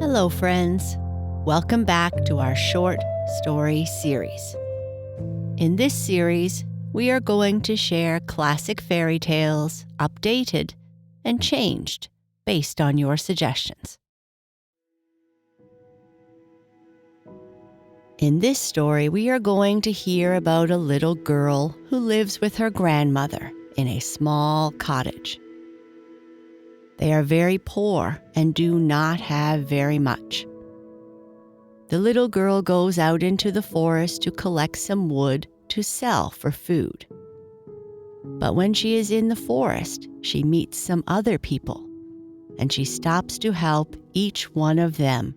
Hello, friends. Welcome back to our short story series. In this series, we are going to share classic fairy tales, updated and changed based on your suggestions. In this story, we are going to hear about a little girl who lives with her grandmother in a small cottage. They are very poor and do not have very much. The little girl goes out into the forest to collect some wood to sell for food. But when she is in the forest, she meets some other people, and she stops to help each one of them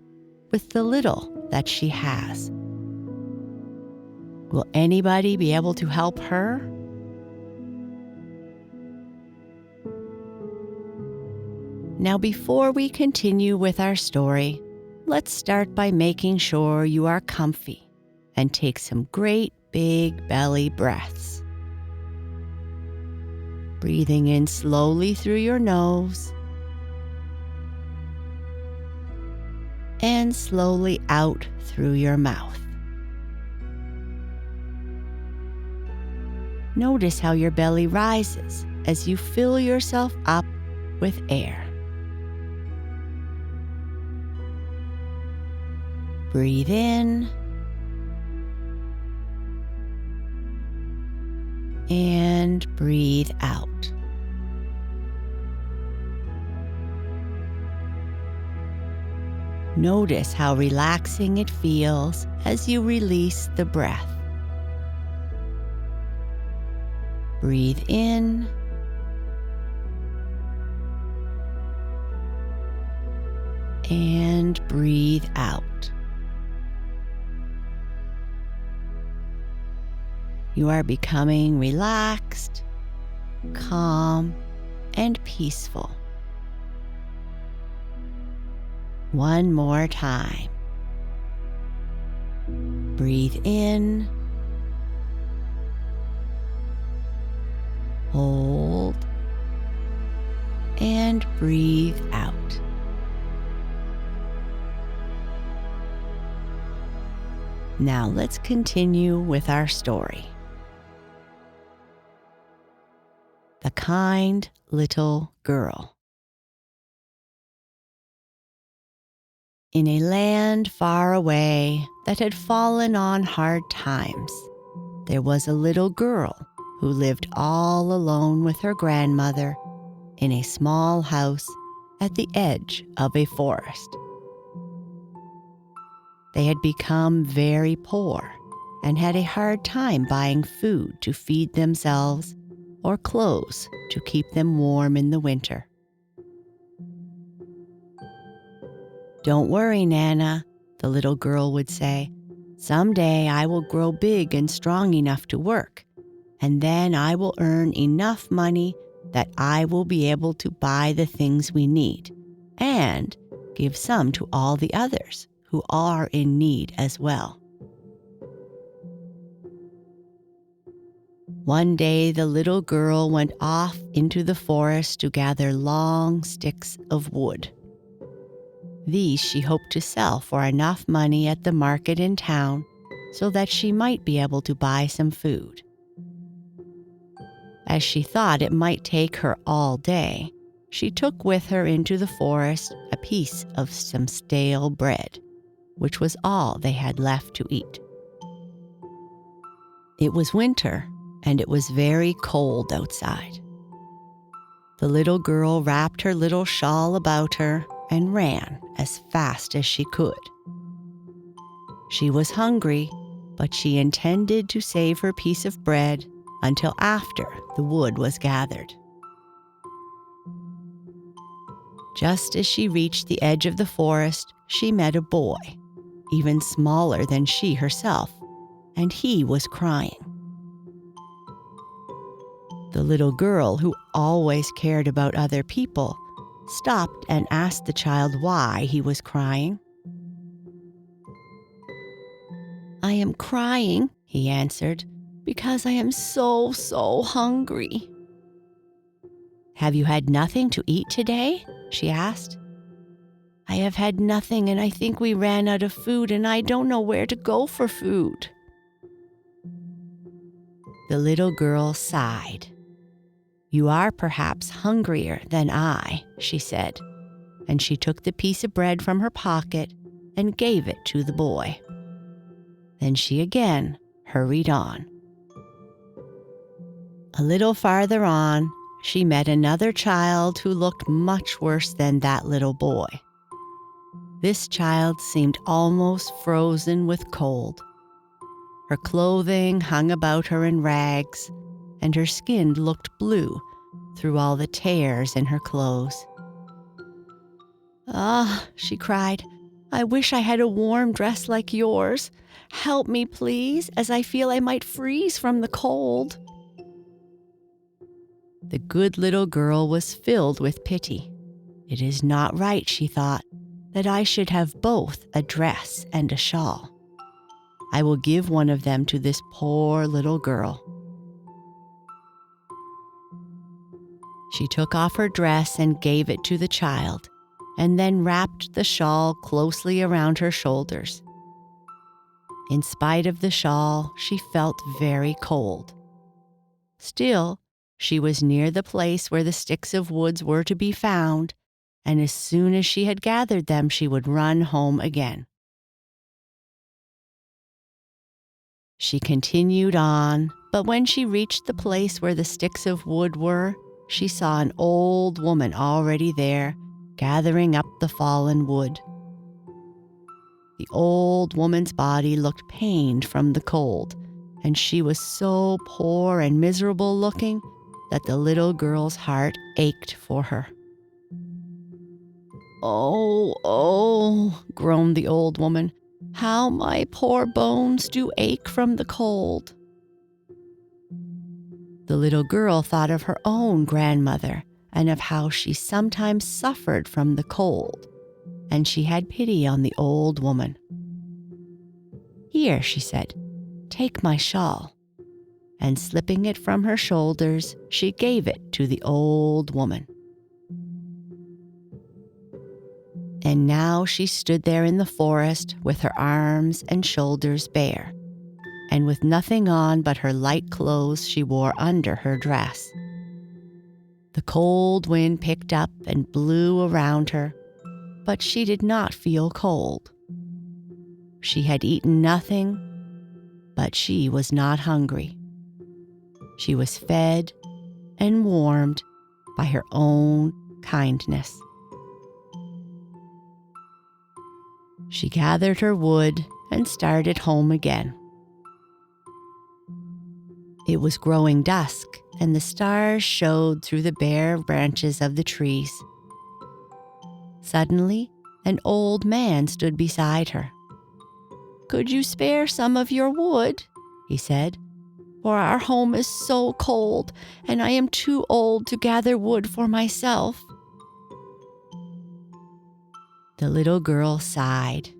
with the little that she has. Will anybody be able to help her? Now, before we continue with our story, let's start by making sure you are comfy and take some great big belly breaths. Breathing in slowly through your nose and slowly out through your mouth. Notice how your belly rises as you fill yourself up with air. Breathe in and breathe out. Notice how relaxing it feels as you release the breath. Breathe in and breathe out. You are becoming relaxed, calm, and peaceful. One more time. Breathe in, hold, and breathe out. Now let's continue with our story. The Kind Little Girl. In a land far away that had fallen on hard times, there was a little girl who lived all alone with her grandmother in a small house at the edge of a forest. They had become very poor and had a hard time buying food to feed themselves or clothes to keep them warm in the winter. "Don't worry, Nana," the little girl would say. "Someday I will grow big and strong enough to work, and then I will earn enough money that I will be able to buy the things we need and give some to all the others who are in need as well." One day, the little girl went off into the forest to gather long sticks of wood. These she hoped to sell for enough money at the market in town so that she might be able to buy some food. As she thought it might take her all day, she took with her into the forest a piece of some stale bread, which was all they had left to eat. It was winter, and it was very cold outside. The little girl wrapped her little shawl about her and ran as fast as she could. She was hungry, but she intended to save her piece of bread until after the wood was gathered. Just as she reached the edge of the forest, she met a boy, even smaller than she herself, and he was crying. The little girl, who always cared about other people, stopped and asked the child why he was crying. "I am crying," he answered, "because I am so hungry." "Have you had nothing to eat today?" she asked. I have had nothing, and I think we ran out of food, and I don't know where to go for food." The little girl sighed. "You are perhaps hungrier than I," she said, and she took the piece of bread from her pocket and gave it to the boy. Then she again hurried on. A little farther on, she met another child who looked much worse than that little boy. This child seemed almost frozen with cold. Her clothing hung about her in rags, and her skin looked blue through all the tears in her clothes. "Ah," she cried, "I wish I had a warm dress like yours. Help me, please, as I feel I might freeze from the cold." The good little girl was filled with pity. "It is not right," she thought, "that I should have both a dress and a shawl. I will give one of them to this poor little girl." She took off her dress and gave it to the child, and then wrapped the shawl closely around her shoulders. In spite of the shawl, she felt very cold. Still, she was near the place where the sticks of wood were to be found, and as soon as she had gathered them, she would run home again. She continued on, but when she reached the place where the sticks of wood were, she saw an old woman already there, gathering up the fallen wood. The old woman's body looked pained from the cold, and she was so poor and miserable looking that the little girl's heart ached for her. "Oh, oh," groaned the old woman, "how my poor bones do ache from the cold." The little girl thought of her own grandmother and of how she sometimes suffered from the cold, and she had pity on the old woman. "Here," she said, "take my shawl." And slipping it from her shoulders, she gave it to the old woman. And now she stood there in the forest with her arms and shoulders bare, and with nothing on but her light clothes she wore under her dress. The cold wind picked up and blew around her, but she did not feel cold. She had eaten nothing, but she was not hungry. She was fed and warmed by her own kindness. She gathered her wood and started home again. It was growing dusk, and the stars showed through the bare branches of the trees. Suddenly, an old man stood beside her. "Could you spare some of your wood?" he said, "for our home is so cold, and I am too old to gather wood for myself." The little girl sighed.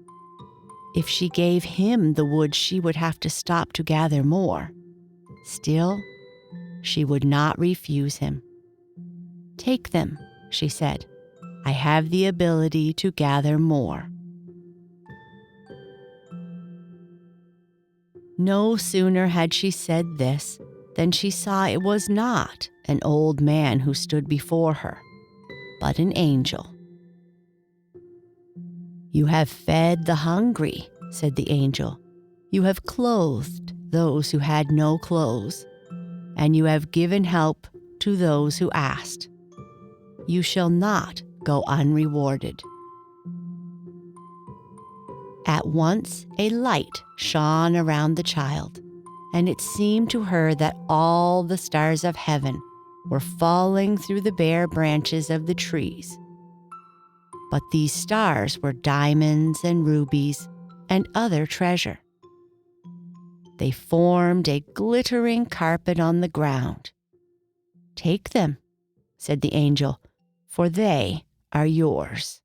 If she gave him the wood, she would have to stop to gather more. Still, she would not refuse him. "Take them," she said. "I have the ability to gather more." No sooner had she said this than she saw it was not an old man who stood before her, but an angel. "You have fed the hungry," said the angel. "You have clothed those who had no clothes, and you have given help to those who asked. You shall not go unrewarded." At once a light shone around the child, and it seemed to her that all the stars of heaven were falling through the bare branches of the trees. But these stars were diamonds and rubies and other treasure. They formed a glittering carpet on the ground. "Take them," said the angel, "for they are yours."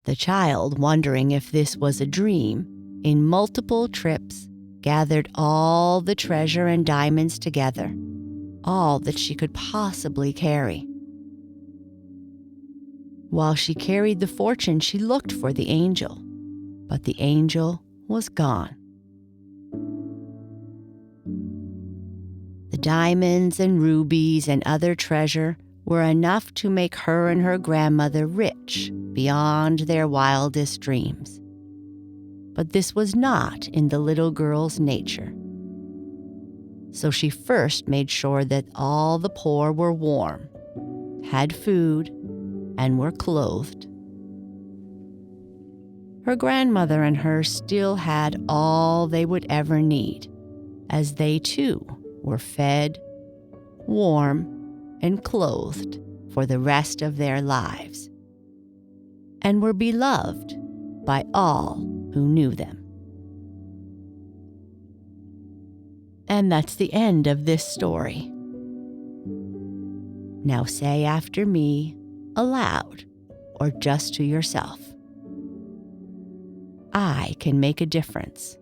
The child, wondering if this was a dream, in multiple trips gathered all the treasure and diamonds together, all that she could possibly carry. While she carried the fortune, she looked for the angel, but the angel was gone. The diamonds and rubies and other treasure were enough to make her and her grandmother rich beyond their wildest dreams. But this was not in the little girl's nature. So she first made sure that all the poor were warm, had food, and were clothed. Her grandmother and her still had all they would ever need, as they too were fed, warm, and clothed for the rest of their lives, and were beloved by all who knew them. And that's the end of this story. Now say after me, aloud, or just to yourself. I can make a difference.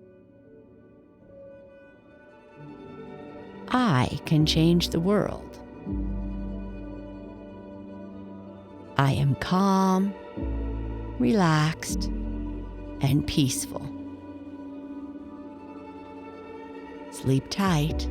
I can change the world. I am calm, relaxed, and peaceful. Sleep tight.